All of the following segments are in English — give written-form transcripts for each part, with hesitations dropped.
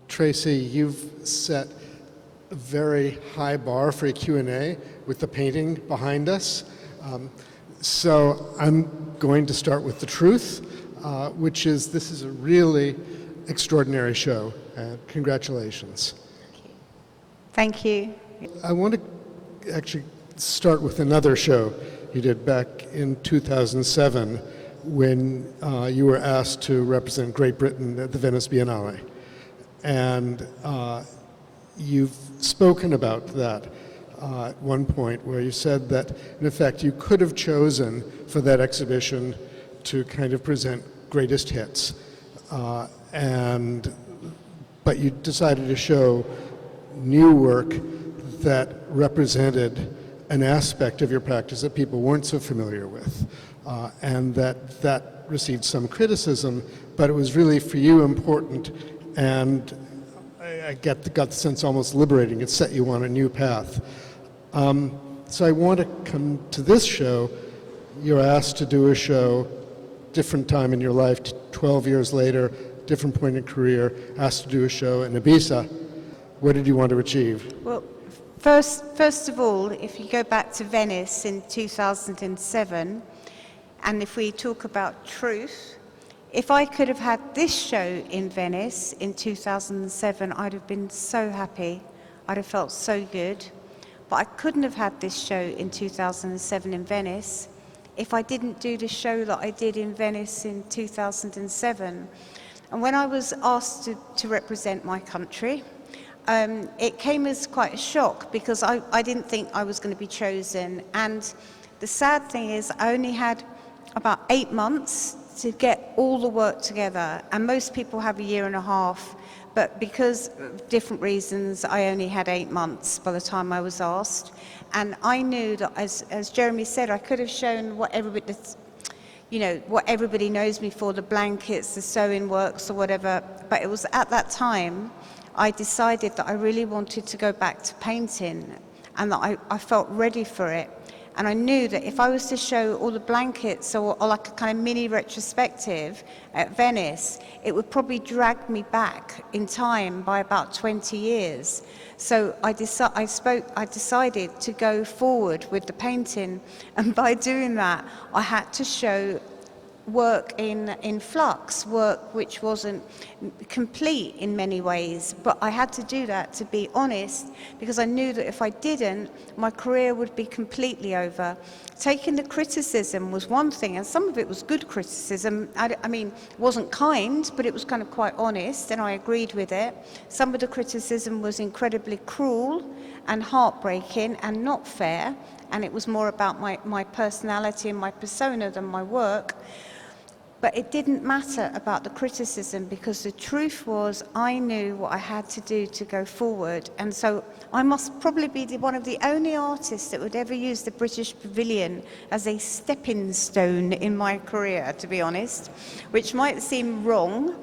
Tracey, you've set a very high bar for a Q&A with the painting behind us. So I'm going to start with the truth, which is this is a really extraordinary show. Congratulations. Thank you. I want to actually start with another show you did back in 2007 when you were asked to represent Great Britain at the Venice Biennale. And you've spoken about that at one point where you said that, in effect, you could have chosen for that exhibition to kind of present greatest hits. But you decided to show new work that represented an aspect of your practice that people weren't so familiar with. And that received some criticism, but it was really for you important, and I got the sense almost liberating. It set you on a new path. So I want to come to this show. You're asked to do a show, different time in your life, 12 years later, different point in career, asked to do a show in Ibiza. What did you want to achieve? Well, first of all, if you go back to Venice in 2007, and if we talk about truth, if I could have had this show in Venice in 2007, I'd have been so happy. I'd have felt so good. But I couldn't have had this show in 2007 in Venice if I didn't do the show that I did in Venice in 2007. And when I was asked to represent my country, it came as quite a shock because I didn't think I was going to be chosen. And the sad thing is I only had about 8 months to get all the work together, and most people have a year and a half, but because of different reasons I only had 8 months by the time I was asked. And I knew that, as Jeremy said, I could have shown what everybody knows me for, the blankets, the sewing works or whatever, but it was at that time I decided that I really wanted to go back to painting and that I felt ready for it. And I knew that if I was to show all the blankets or like a kind of mini retrospective at Venice, it would probably drag me back in time by about 20 years. So I decided to go forward with the painting. And by doing that, I had to show work in flux, work which wasn't complete in many ways, but I had to do that to be honest, because I knew that if I didn't, my career would be completely over. Taking the criticism was one thing, and some of it was good criticism. I mean, it wasn't kind, but it was kind of quite honest, and I agreed with it. Some of the criticism was incredibly cruel and heartbreaking and not fair, and it was more about my personality and my persona than my work. But it didn't matter about the criticism, because the truth was I knew what I had to do to go forward. And so I must probably be one of the only artists that would ever use the British Pavilion as a stepping stone in my career, to be honest, which might seem wrong,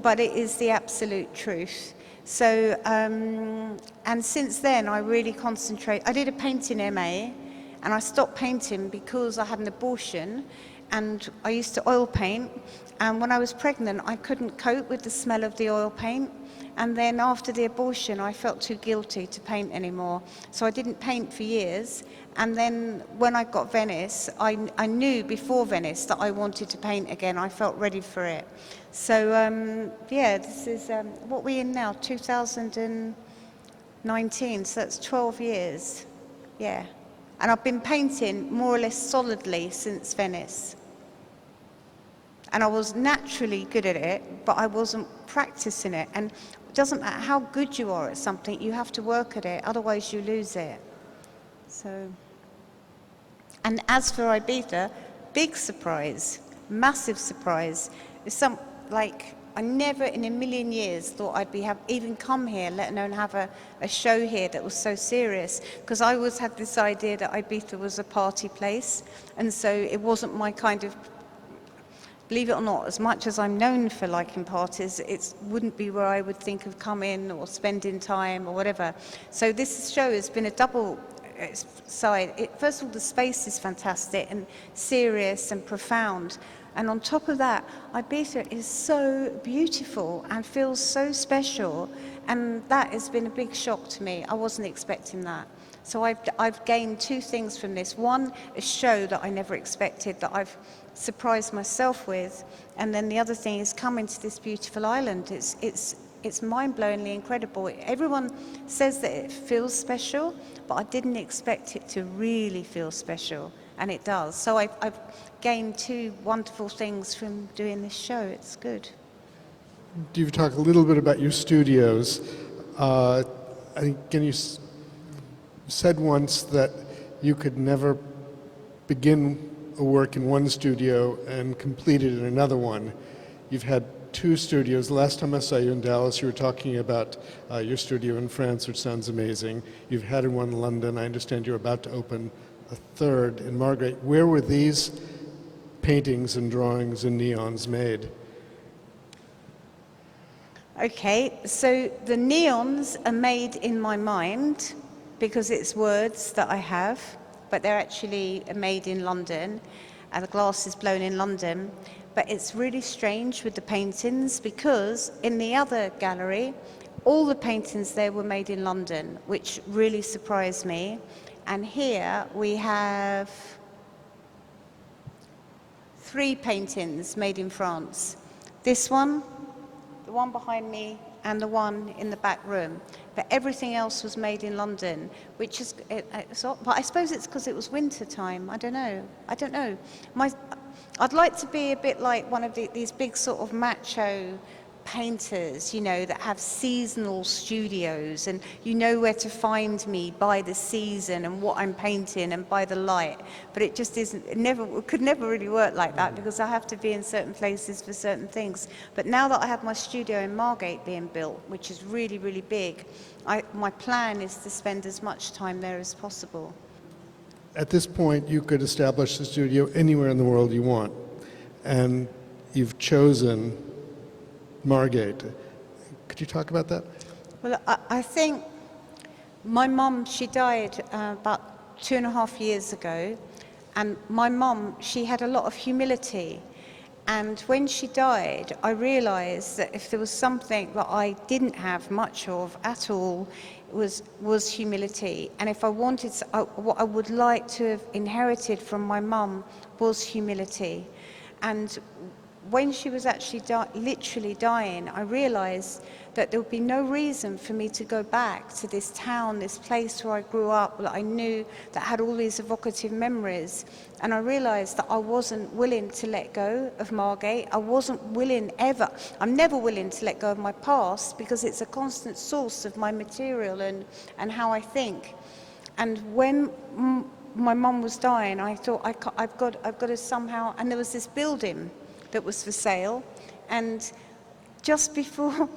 but it is the absolute truth. So, and since then I really concentrate. I did a painting MA, and I stopped painting because I had an abortion. And I used to oil paint, and when I was pregnant I couldn't cope with the smell of the oil paint, and then after the abortion I felt too guilty to paint anymore, so I didn't paint for years. And then when I got Venice, I knew before Venice that I wanted to paint again. I felt ready for it. So yeah, this is what we're in now, 2019, so that's 12 years, yeah. And I've been painting more or less solidly since Venice. And I was naturally good at it, but I wasn't practicing it. And it doesn't matter how good you are at something, you have to work at it, otherwise you lose it. So, and as for Ibiza, big surprise, massive surprise. I never in a million years thought I'd even come here, let alone have a show here that was so serious, because I always had this idea that Ibiza was a party place, and so it wasn't my kind of, believe it or not, as much as I'm known for liking parties, it wouldn't be where I would think of coming or spending time or whatever. So this show has been a double side. First of all, the space is fantastic and serious and profound. And on top of that, Ibiza is so beautiful and feels so special, and that has been a big shock to me. I wasn't expecting that. So I've gained two things from this. One, a show that I never expected, that I've surprised myself with, and then the other thing is coming to this beautiful island. It's mind-blowingly incredible. Everyone says that it feels special, but I didn't expect it to really feel special, and it does. So I've gained two wonderful things from doing this show. It's good. Do you talk a little bit about your studios? I think said once that you could never begin a work in one studio and complete it in another one. You've had two studios. The last time I saw you in Dallas, you were talking about your studio in France, which sounds amazing. You've had one in London. I understand you're about to open a third in Margate. Where were these paintings and drawings and neons made? Okay, so the neons are made in my mind because it's words that I have, but they're actually made in London, and the glass is blown in London. But it's really strange with the paintings because in the other gallery, all the paintings there were made in London, which really surprised me. And here we have 3 paintings made in France. This one, the one behind me, and the one in the back room. But everything else was made in London, which is, but I suppose it's because it was winter time. I don't know. I'd like to be a bit like one of these big sort of macho painters, you know, that have seasonal studios, and you know where to find me by the season and what I'm painting and by the light. But it just isn't, it could never really work like that because I have to be in certain places for certain things. But now that I have my studio in Margate being built, which is really, really big, my plan is to spend as much time there as possible. At this point, you could establish the studio anywhere in the world you want, and you've chosen Margate. Could you talk about that? Well, I think my mum, she died about 2.5 years ago, and my mum, she had a lot of humility. And when she died, I realized that if there was something that I didn't have much of at all, it was humility. And if I wanted, what I would like to have inherited from my mum was humility. And when she was actually literally dying, I realized that there would be no reason for me to go back to this town, this place where I grew up, that I knew, that had all these evocative memories. And I realized that I wasn't willing to let go of Margate. I wasn't willing ever. I'm never willing to let go of my past because it's a constant source of my material and how I think. And when my mum was dying, I thought I've got to somehow, and there was this building that was for sale, and just before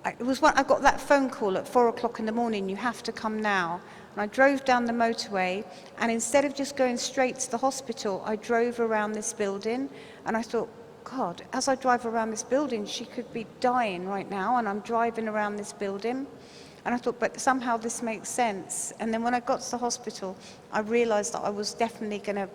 I got that phone call at 4 o'clock in the morning, you have to come now. And I drove down the motorway, and instead of just going straight to the hospital, I drove around this building, and I thought, God, as I drive around this building, she could be dying right now, and I'm driving around this building. And I thought, but somehow this makes sense. And then when I got to the hospital, I realized that I was definitely going to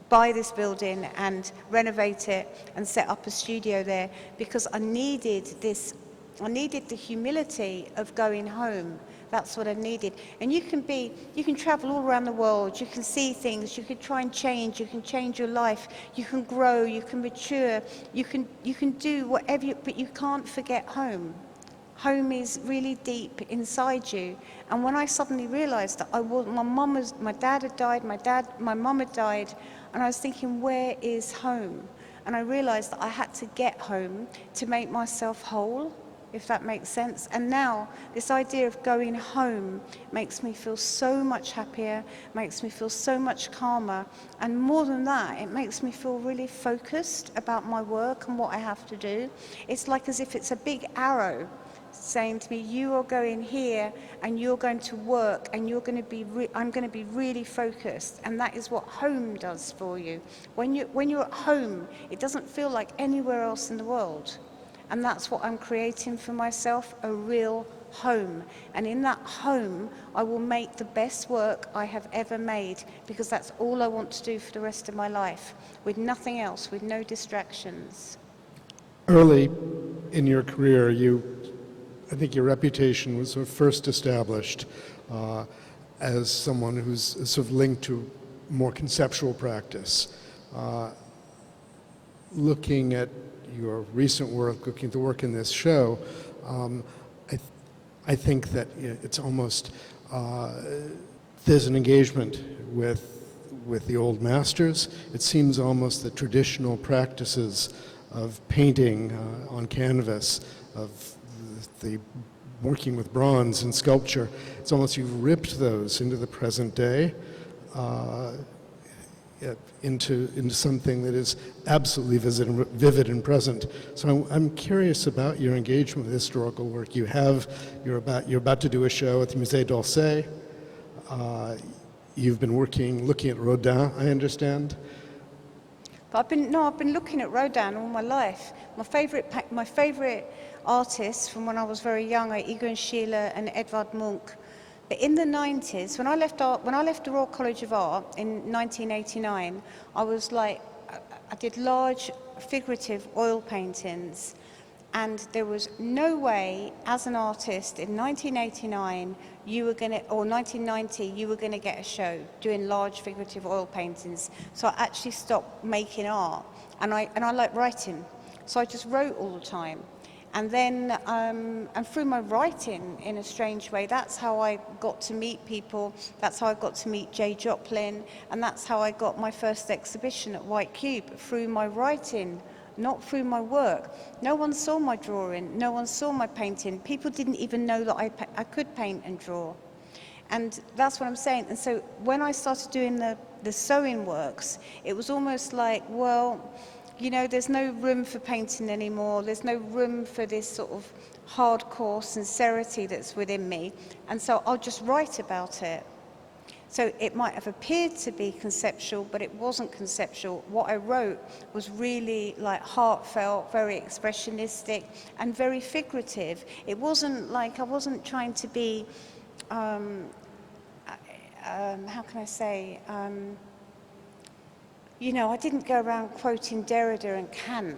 buy this building and renovate it and set up a studio there because I needed the humility of going home. That's what I needed. And you can travel all around the world, you can see things, you can try and change, you can change your life, you can grow, you can mature, you can do whatever, but you can't forget home. Home is really deep inside you. And when I suddenly realized that my dad had died, my mum had died, and I was thinking, where is home? And I realized that I had to get home to make myself whole, if that makes sense. And now this idea of going home makes me feel so much happier, makes me feel so much calmer, and more than that, it makes me feel really focused about my work and what I have to do. It's like as if it's a big arrow saying to me, you are going here and you're going to work and you're going to be I'm going to be really focused. And that is what home does for you. When you're at home, it doesn't feel like anywhere else in the world. And that's what I'm creating for myself, a real home. And in that home, I will make the best work I have ever made, because that's all I want to do for the rest of my life, with nothing else, with no distractions. Early in your career, I think your reputation was sort of first established as someone who's sort of linked to more conceptual practice. Looking at your recent work, looking at the work in this show, I think that it's almost, there's an engagement with the old masters. It seems almost the traditional practices of painting on canvas, of the working with bronze and sculpture, it's almost you've ripped those into the present day, into something that is absolutely vivid and present. So I'm curious about your engagement with historical work. You're about to do a show at the Musée d'Orsay. You've been looking at Rodin, I understand. But I've been looking at Rodin all my life. My favorite artists from when I was very young are Egon Schiele and Edvard Munch. But in the 90s, when I left the Royal College of Art in 1989, I did large figurative oil paintings, and there was no way, as an artist in 1989, or 1990, you were gonna get a show doing large figurative oil paintings. So I actually stopped making art, and I like writing, so I just wrote all the time. And then, and through my writing, in a strange way, that's how I got to meet people. That's how I got to meet Jay Joplin, and that's how I got my first exhibition at White Cube, through my writing, not through my work. No one saw my drawing, no one saw my painting. People didn't even know that I could paint and draw. And that's what I'm saying. And so when I started doing the sewing works, it was almost like, well, there's no room for painting anymore. There's no room for this sort of hardcore sincerity that's within me. And so I'll just write about it. So it might have appeared to be conceptual, but it wasn't conceptual. What I wrote was really like heartfelt, very expressionistic, and very figurative. It wasn't like I wasn't trying to be, how can I say, I didn't go around quoting Derrida and Kant.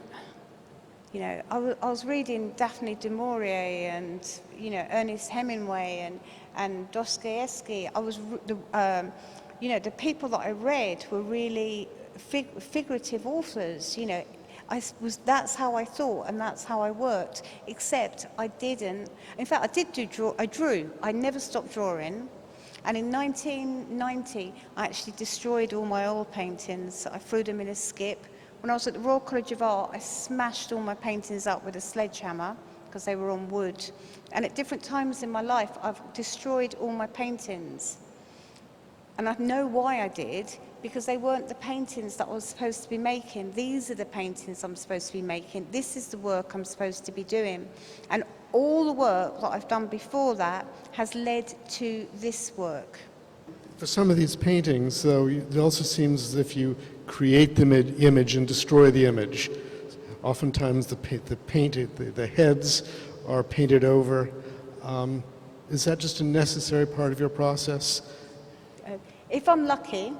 I was reading Daphne du Maurier and, Ernest Hemingway and Dostoevsky. The people that I read were really figurative authors. That's how I thought and that's how I worked, except I didn't. In fact, I drew. I never stopped drawing. And in 1990, I actually destroyed all my oil paintings. I threw them in a skip. When I was at the Royal College of Art, I smashed all my paintings up with a sledgehammer because they were on wood. And at different times in my life, I've destroyed all my paintings. And I know why I did, because they weren't the paintings that I was supposed to be making. These are the paintings I'm supposed to be making. This is the work I'm supposed to be doing. And all the work that I've done before that has led to this work. For some of these paintings, though, it also seems as if you create the image and destroy the image. Oftentimes the heads are painted over. Is that just a necessary part of your process? If I'm lucky,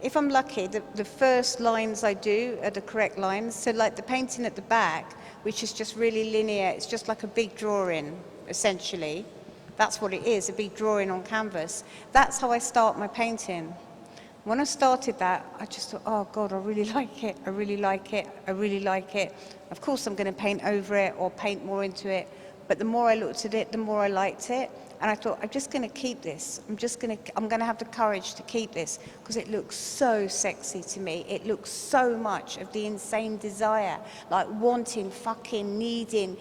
the first lines I do are the correct lines. So like the painting at the back, which is just really linear, it's just like a big drawing, essentially. That's what it is, a big drawing on canvas. That's how I start my painting. When I started that, I just thought, oh God, I really like it, I really like it, I really like it. Of course I'm going to paint over it or paint more into it, but the more I looked at it, the more I liked it. And I thought, I'm just going to keep this. I'm going to have the courage to keep this because it looks so sexy to me. It looks so much of the insane desire, like wanting, fucking, needing,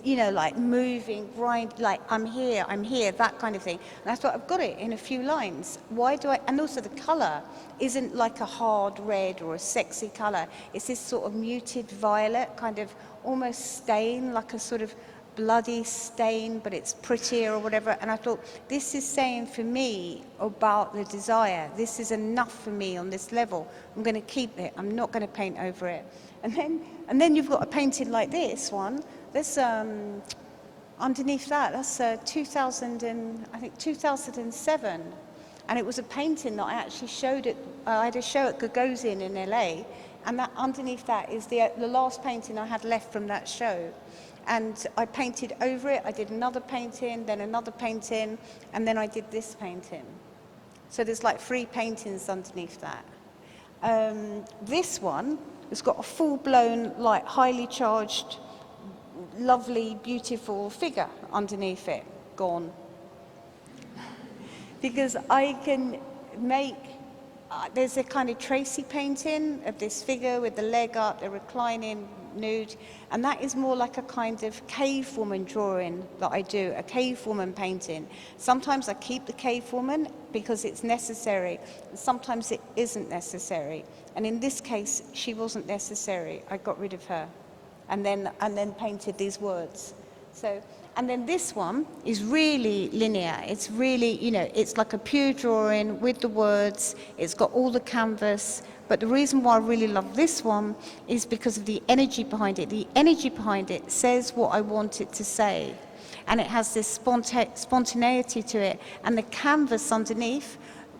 like moving, grind, like I'm here, that kind of thing. And I thought, I've got it in a few lines. And also the color isn't like a hard red or a sexy color. It's this sort of muted violet, kind of almost stain, like a sort of bloody stain, but it's prettier or whatever. And I thought, this is saying for me about the desire. This is enough for me on this level. I'm going to keep it. I'm not going to paint over it. And then you've got a painting like this one. This underneath that, that's 2007. And it was a painting that I actually showed at, I had a show at Gagosian in LA, and that underneath that is the last painting I had left from that show. And I painted over it, I did another painting, then another painting, and then I did this painting. So there's like 3 paintings underneath that. This one has got a full-blown, like highly charged, lovely, beautiful figure underneath it, gone. Because I can make, there's a kind of Tracey painting of this figure with the leg up, the reclining nude, and that is more like a kind of cave woman drawing that I do, a cave woman painting. Sometimes I keep the cave woman because it's necessary, and sometimes it isn't necessary. And in this case, she wasn't necessary. I got rid of her, and then painted these words. So, and then this one is really linear. It's really, you know, it's like a pure drawing with the words. It's got all the canvas. But the reason why I really love this one is because of the energy behind it. The energy behind it says what I want it to say. And it has this spontaneity to it. And the canvas underneath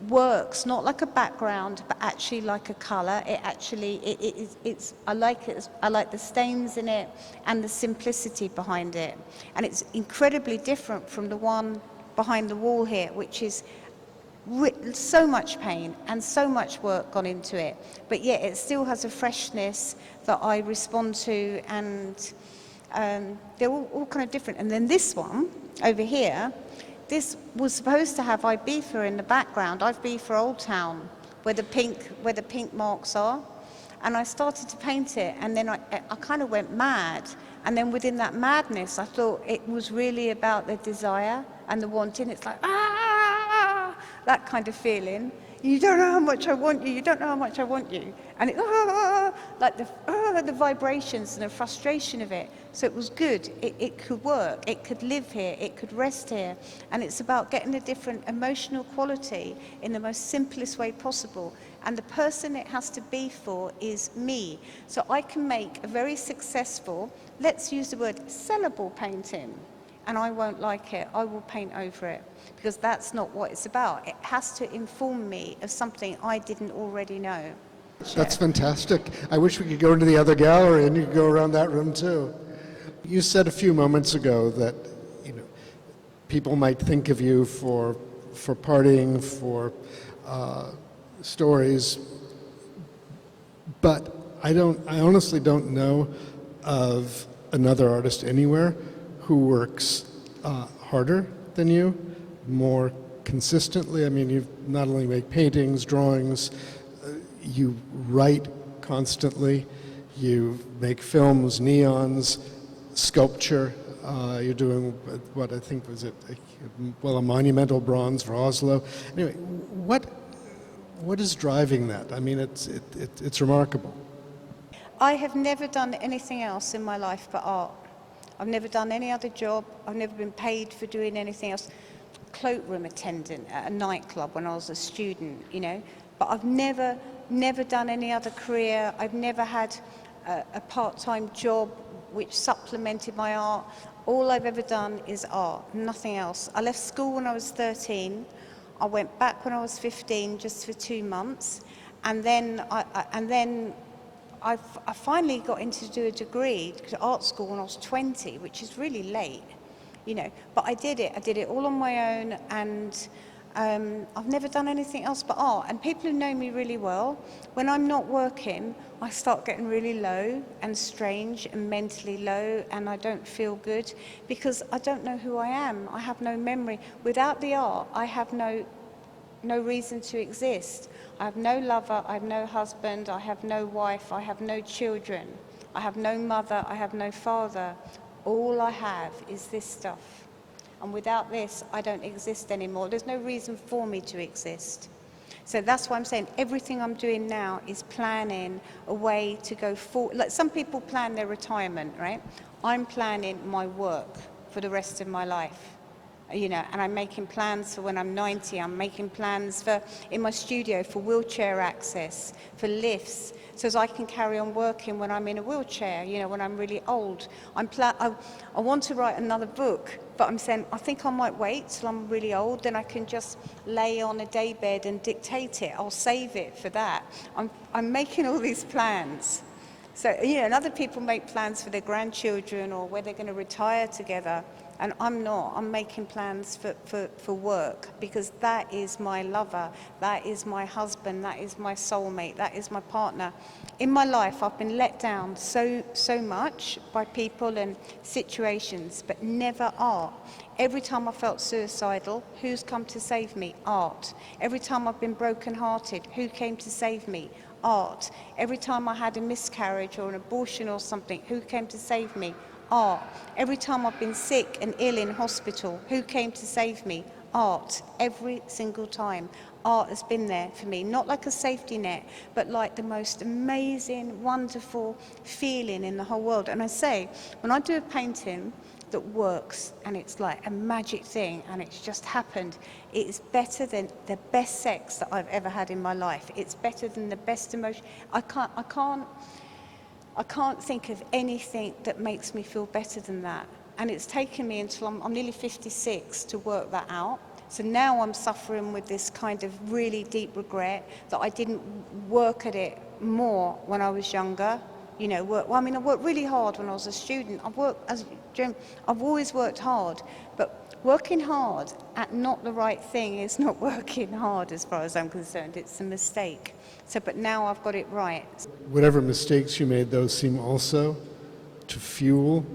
works not like a background, but actually like a color. It actually, it's I like it. I like the stains in it and the simplicity behind it. And it's incredibly different from the one behind the wall here, which is so much pain and so much work gone into it, but yet it still has a freshness that I respond to, and they're all kind of different. And then this one over here, this was supposed to have Ibiza in the background, Ibiza Old Town, where the pink marks are, and I started to paint it, and then I kind of went mad. And then within that madness, I thought it was really about the desire and the wanting. It's like, that kind of feeling. You don't know how much I want you, you don't know how much I want you. And it, like the vibrations and the frustration of it. So it was good, it could work, it could live here, it could rest here. And it's about getting a different emotional quality in the most simplest way possible. And the person it has to be for is me. So I can make a very successful, let's use the word sellable painting, and I won't like it, I will paint over it, because that's not what it's about. It has to inform me of something I didn't already know. That's fantastic. I wish we could go into the other gallery and you could go around that room too. You said a few moments ago that, you know, people might think of you for partying, for stories, but I honestly don't know of another artist anywhere who works harder than you, more consistently. I mean, you not only make paintings, drawings, you write constantly, you make films, neons, sculpture. You're doing what I think was a monumental bronze for Oslo. Anyway, what is driving that? I mean, it's remarkable. I have never done anything else in my life but art. I've never done any other job. I've never been paid for doing anything else. Cloakroom attendant at a nightclub when I was a student, you know. But I've never done any other career. I've never had a part-time job which supplemented my art. All I've ever done is art, nothing else. I left school when I was 13. I went back when I was 15 just for 2 months. And then I finally got into do a degree to art school when I was 20, which is really late, you know. But I did it all on my own, and I've never done anything else but art. And people who know me really well, when I'm not working, I start getting really low and strange and mentally low, and I don't feel good because I don't know who I am. I have no memory. Without the art, I have no reason to exist. I have no lover, I have no husband, I have no wife, I have no children, I have no mother, I have no father. All I have is this stuff. And without this, I don't exist anymore. There's no reason for me to exist. So that's why I'm saying everything I'm doing now is planning a way to go forward. Like some people plan their retirement, right? I'm planning my work for the rest of my life. and I'm making plans for when I'm 90. I'm making plans in my studio for wheelchair access, for lifts, so as I can carry on working when I'm in a wheelchair, when I'm really old. I want to write another book, but I'm saying I think I might wait till I'm really old, then I can just lay on a daybed and dictate it. I'll save it for that. I'm making all these plans. So, and other people make plans for their grandchildren or where they're going to retire together. And I'm not. I'm making plans for work, because that is my lover, that is my husband, that is my soulmate, that is my partner. In my life, I've been let down so much by people and situations, but never art. Every time I felt suicidal, who's come to save me? Art. Every time I've been broken-hearted, who came to save me? Art. Every time I had a miscarriage or an abortion or something, who came to save me? Art. Every time I've been sick and ill in hospital, who came to save me? Art. Every single time. Art has been there for me, not like a safety net, but like the most amazing, wonderful feeling in the whole world. And I say, when I do a painting that works and it's like a magic thing and it's just happened, it is better than the best sex that I've ever had in my life. It's better than the best emotion. I can't think of anything that makes me feel better than that. And it's taken me until I'm nearly 56 to work that out. So now I'm suffering with this kind of really deep regret that I didn't work at it more when I was younger. I worked really hard when I was a student. I've always worked hard, but working hard at not the right thing is not working hard as far as I'm concerned. It's a mistake. But now I've got it right. Whatever mistakes you made, those seem also to fuel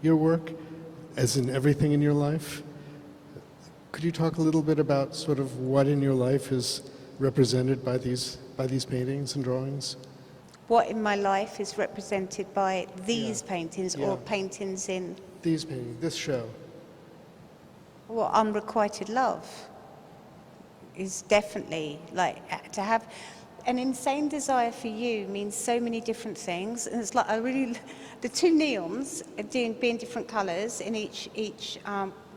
your work, as in everything in your life. Could you talk a little bit about sort of what in your life is represented by these paintings and drawings? What in my life is represented by these paintings or paintings in? These paintings, this show. Well, unrequited love is definitely like to have. An insane desire for you means so many different things, and it's like the two neons being different colours in each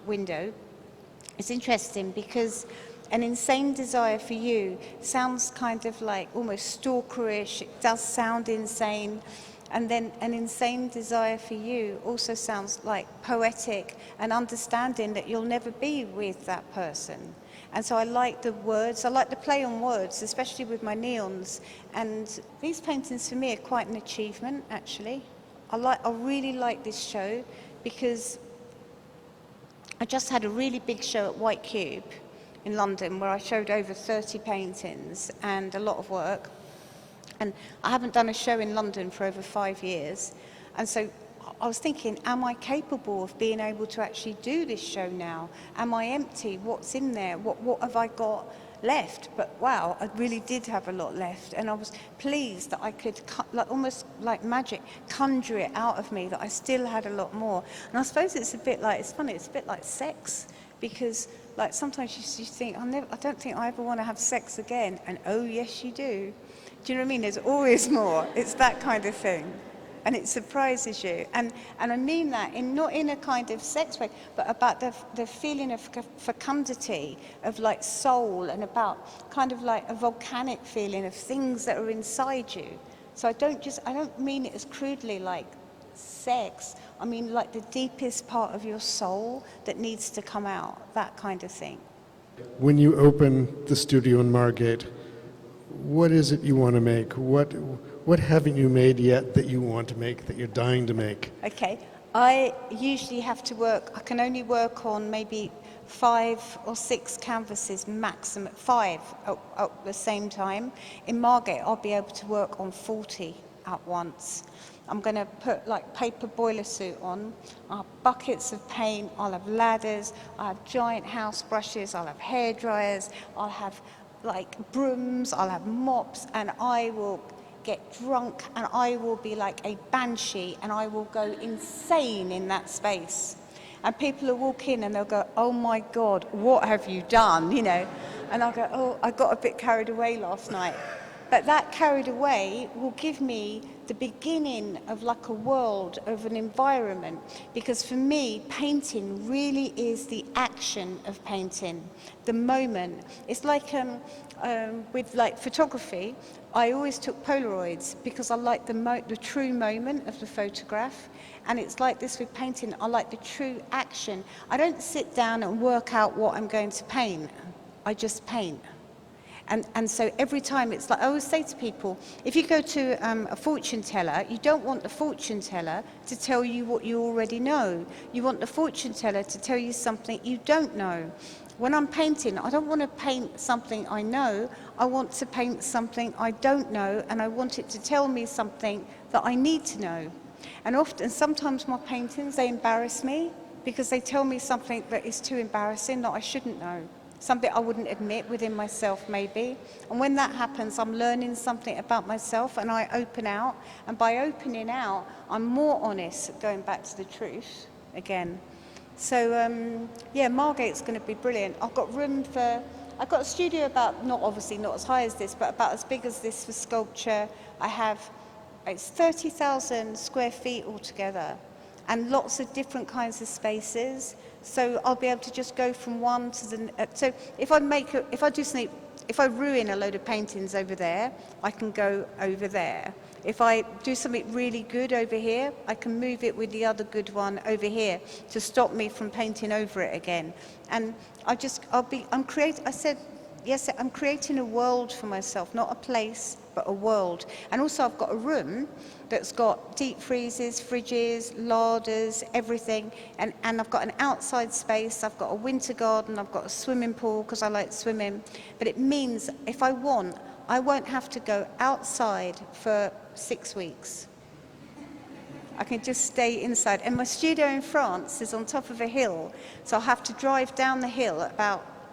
window. It's interesting because an insane desire for you sounds kind of like almost stalkerish. It does sound insane. And then an insane desire for you also sounds like poetic and understanding that you'll never be with that person. And so I like the words, I like the play on words, especially with my neons. And these paintings for me are quite an achievement, actually. I really like this show because I just had a really big show at White Cube in London where I showed over 30 paintings and a lot of work. And I haven't done a show in London for over 5 years. And so I was thinking, am I capable of being able to actually do this show now? Am I empty? What's in there? What have I got left? But wow, I really did have a lot left. And I was pleased that I could, almost like magic, conjure it out of me, that I still had a lot more. And I suppose it's a bit like, it's funny, it's a bit like sex. Because like sometimes you think, I don't think I ever want to have sex again. And oh, yes, you do. Do you know what I mean? There's always more. It's that kind of thing. And it surprises you. And I mean that not in a kind of sex way, but about the feeling of fecundity, of like soul, and about kind of like a volcanic feeling of things that are inside you. So I don't mean it as crudely like sex. I mean like the deepest part of your soul that needs to come out, that kind of thing. When you open the studio in Margate, what is it you want to make? What haven't you made yet that you want to make, that you're dying to make? Okay, I usually have to work, I can only work on maybe 5 or 6 canvases maximum, 5 at the same time. In Margate, I'll be able to work on 40 at once. I'm going to put like paper boiler suit on, I'll have buckets of paint, I'll have ladders, I'll have giant house brushes, I'll have hair dryers, I'll have like brooms, I'll have mops, and I will get drunk and I will be like a banshee and I will go insane in that space. And people will walk in and they'll go, oh my God, what have you done? And I'll go, oh, I got a bit carried away last night. But that carried away will give me the beginning of like a world, of an environment. Because for me, painting really is the action of painting, the moment. It's like with like photography, I always took Polaroids because I like the true moment of the photograph. And it's like this with painting, I like the true action. I don't sit down and work out what I'm going to paint. I just paint. And so every time it's like, I always say to people, if you go to a fortune teller, you don't want the fortune teller to tell you what you already know. You want the fortune teller to tell you something you don't know. When I'm painting, I don't want to paint something I know. I want to paint something I don't know, and I want it to tell me something that I need to know. And often, sometimes my paintings, they embarrass me because they tell me something that is too embarrassing that I shouldn't know. Something I wouldn't admit within myself, maybe. And when that happens, I'm learning something about myself, and I open out. And by opening out, I'm more honest, going back to the truth again. So, yeah, Margate's going to be brilliant. I've got room for... I've got a studio about, not obviously not as high as this, but about as big as this for sculpture. I have... It's 30,000 square feet altogether, and lots of different kinds of spaces. So I'll be able to just go from one to the... So if I ruin a load of paintings over there, I can go over there. If I do something really good over here, I can move it with the other good one over here to stop me from painting over it again. And I'm creating a world for myself, not a place, but a world. And also I've got a room that's got deep freezes, fridges, larders, everything. And I've got an outside space, I've got a winter garden, I've got a swimming pool because I like swimming. But it means if I want, I won't have to go outside for 6 weeks. I can just stay inside. And my studio in France is on top of a hill, so I'll have to drive down the hill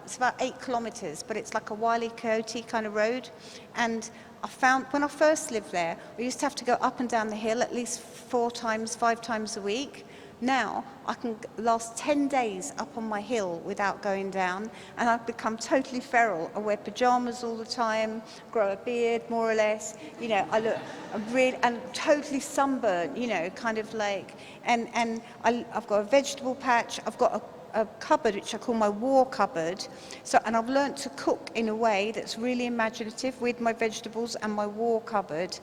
it's about 8 kilometers, but it's like a Wile E. Coyote kind of road. And I found when I first lived there, I used to have to go up and down the hill at least 4 times, 5 times a week. Now I can last 10 days up on my hill without going down, and I've become totally feral. I wear pajamas all the time, grow a beard more or less. You know, I'm totally sunburned. You know, kind of like, and I've got a vegetable patch. I've got a cupboard which I call my war cupboard. So, and I've learnt to cook in a way that's really imaginative with my vegetables and my war cupboard.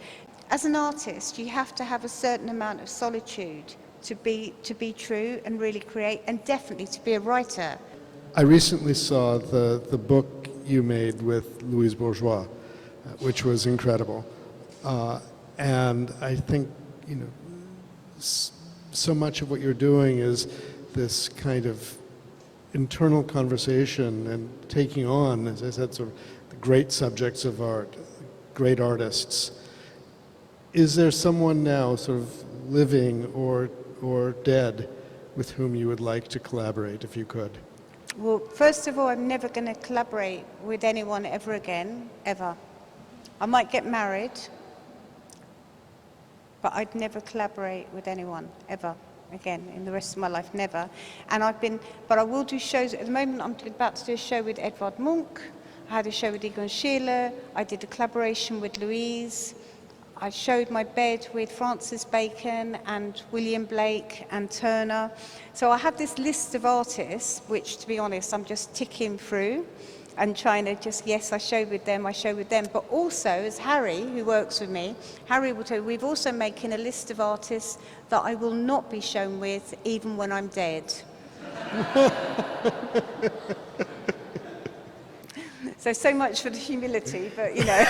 As an artist, you have to have a certain amount of solitude to be true and really create, and definitely to be a writer. I recently saw the book you made with Louise Bourgeois, which was incredible. And I think, you know, so much of what you're doing is this kind of internal conversation and taking on, as I said, sort of the great subjects of art, great artists. Is there someone now sort of living or dead with whom you would like to collaborate if you could? Well, first of all, I'm never going to collaborate with anyone ever again, ever. I might get married, but I'd never collaborate with anyone ever again in the rest of my life, never. And but I will do shows. At the moment, I'm about to do a show with Edvard Munch. I had a show with Egon Schiele. I did a collaboration with Louise. I showed my bed with Francis Bacon and William Blake and Turner. So I have this list of artists, which, to be honest, I'm just ticking through and trying to just, yes, I showed with them. But also, as Harry, who works with me, Harry will tell you, we've also making a list of artists that I will not be shown with, even when I'm dead. So much for the humility, but, you know.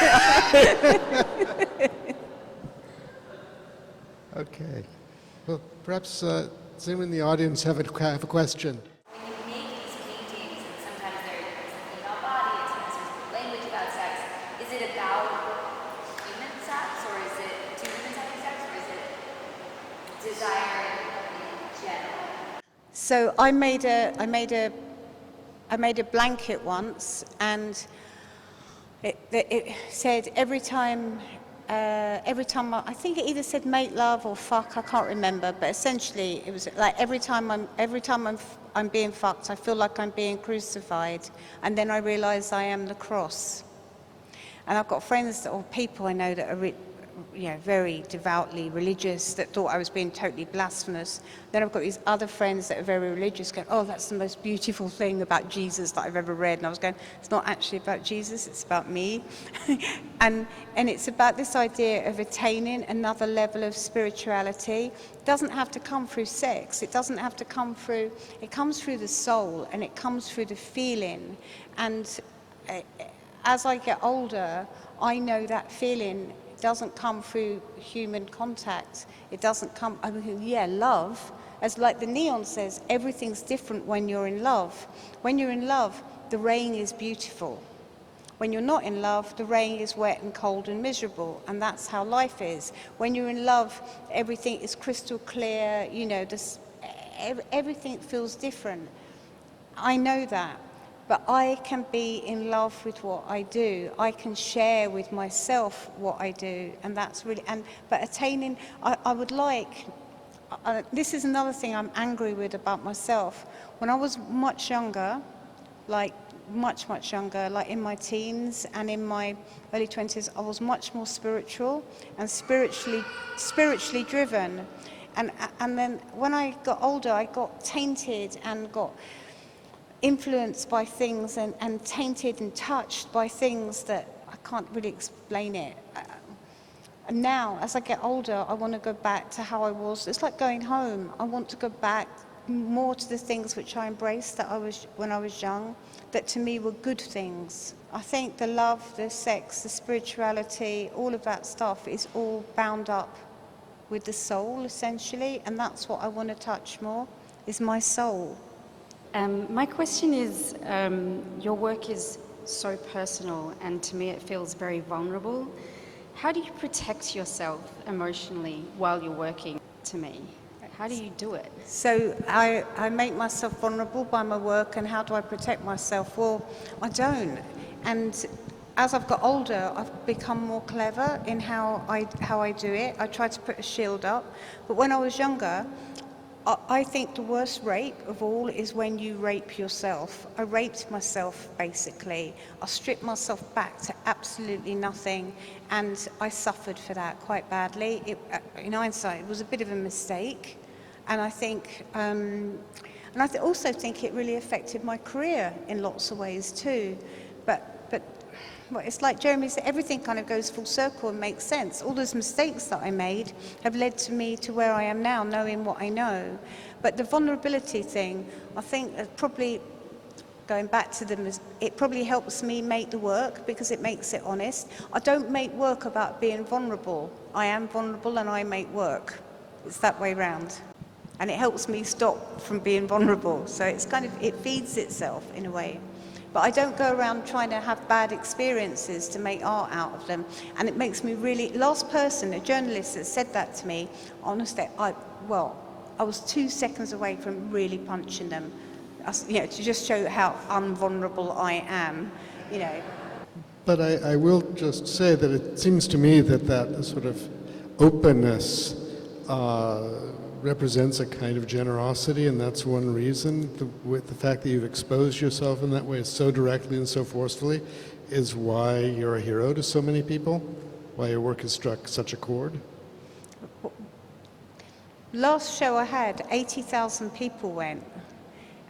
Okay. Well, perhaps does anyone in the audience have a question? When you make these paintings, and sometimes there's something about body, and sometimes there's language about sex, is it about human sex, or is it two humans having sex, or is it desire in general? So I made a blanket once, and it said every time I think it either said make love or fuck, I can't remember, but essentially it was like every time I'm being fucked, I feel like I'm being crucified, and then I realize I am the cross. And I've got friends or people I know that are very devoutly religious that thought I was being totally blasphemous. Then I've got these other friends that are very religious going, oh, that's the most beautiful thing about Jesus that I've ever read. And I was going, it's not actually about Jesus, it's about me. and it's about this idea of attaining another level of spirituality. It doesn't have to come through sex. It doesn't have to come through, it comes through the soul and it comes through the feeling. And as I get older, I know that feeling doesn't come through human contact. It doesn't come, love, as like the neon says, everything's different when you're in love. When you're in love, the rain is beautiful. When you're not in love, the rain is wet and cold and miserable, and that's how life is. When you're in love, everything is crystal clear, everything feels different. I know that. But I can be in love with what I do. I can share with myself what I do, and that's really. But attaining, I would like. This is another thing I'm angry with about myself. When I was much younger, like much younger, like in my teens and in my early 20s, I was much more spiritual and spiritually driven. And then when I got older, I got tainted and got influenced by things and tainted and touched by things that I can't really explain it. And now, as I get older, I want to go back to how I was. It's like going home. I want to go back more to the things which I embraced when I was young, that to me were good things. I think the love, the sex, the spirituality, all of that stuff is all bound up with the soul, essentially, and that's what I want to touch more, is my soul. My question is, your work is so personal, and to me it feels very vulnerable. How do you protect yourself emotionally while you're working, to me? How do you do it? So I make myself vulnerable by my work, and how do I protect myself? Well, I don't. And as I've got older, I've become more clever in how I do it. I try to put a shield up. But when I was younger, I think the worst rape of all is when you rape yourself. I raped myself, basically. I stripped myself back to absolutely nothing, and I suffered for that quite badly. In hindsight, it was a bit of a mistake, and I think, also think it really affected my career in lots of ways too. But well, it's like Jeremy said, everything kind of goes full circle and makes sense. All those mistakes that I made have led to me to where I am now, knowing what I know. But the vulnerability thing, I think probably, going back to it probably helps me make the work because it makes it honest. I don't make work about being vulnerable. I am vulnerable and I make work. It's that way round. And it helps me stop from being vulnerable. So it's it feeds itself in a way. But I don't go around trying to have bad experiences to make art out of them. And it makes me really, last person, a journalist that said that to me, honestly, I was 2 seconds away from really punching them, to just show how unvulnerable I am, But I will just say that it seems to me that sort of openness represents a kind of generosity, and that's one reason. The fact that you've exposed yourself in that way so directly and so forcefully is why you're a hero to so many people, why your work has struck such a chord. Last show I had, 80,000 people went.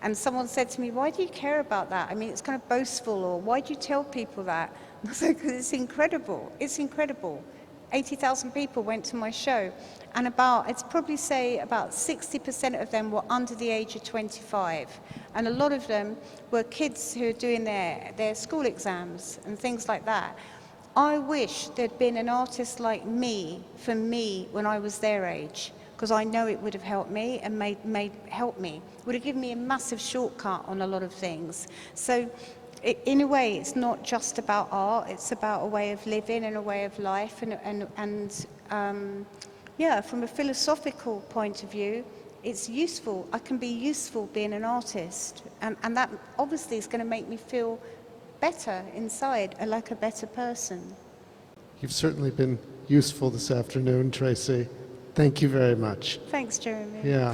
And someone said to me, why do you care about that? I mean, it's kind of boastful, or why do you tell people that? And I said, because it's incredible. It's incredible. 80,000 people went to my show, and I'd probably say about 60% of them were under the age of 25. And a lot of them were kids who are doing their school exams and things like that. I wish there'd been an artist like me, for me, when I was their age, because I know it would have helped me and helped me. It would have given me a massive shortcut on a lot of things. So in a way, it's not just about art, it's about a way of living and a way of life. From a philosophical point of view, it's useful. I can be useful being an artist. And that obviously is going to make me feel better inside, like a better person. You've certainly been useful this afternoon, Tracey. Thank you very much. Thanks, Jeremy. Yeah.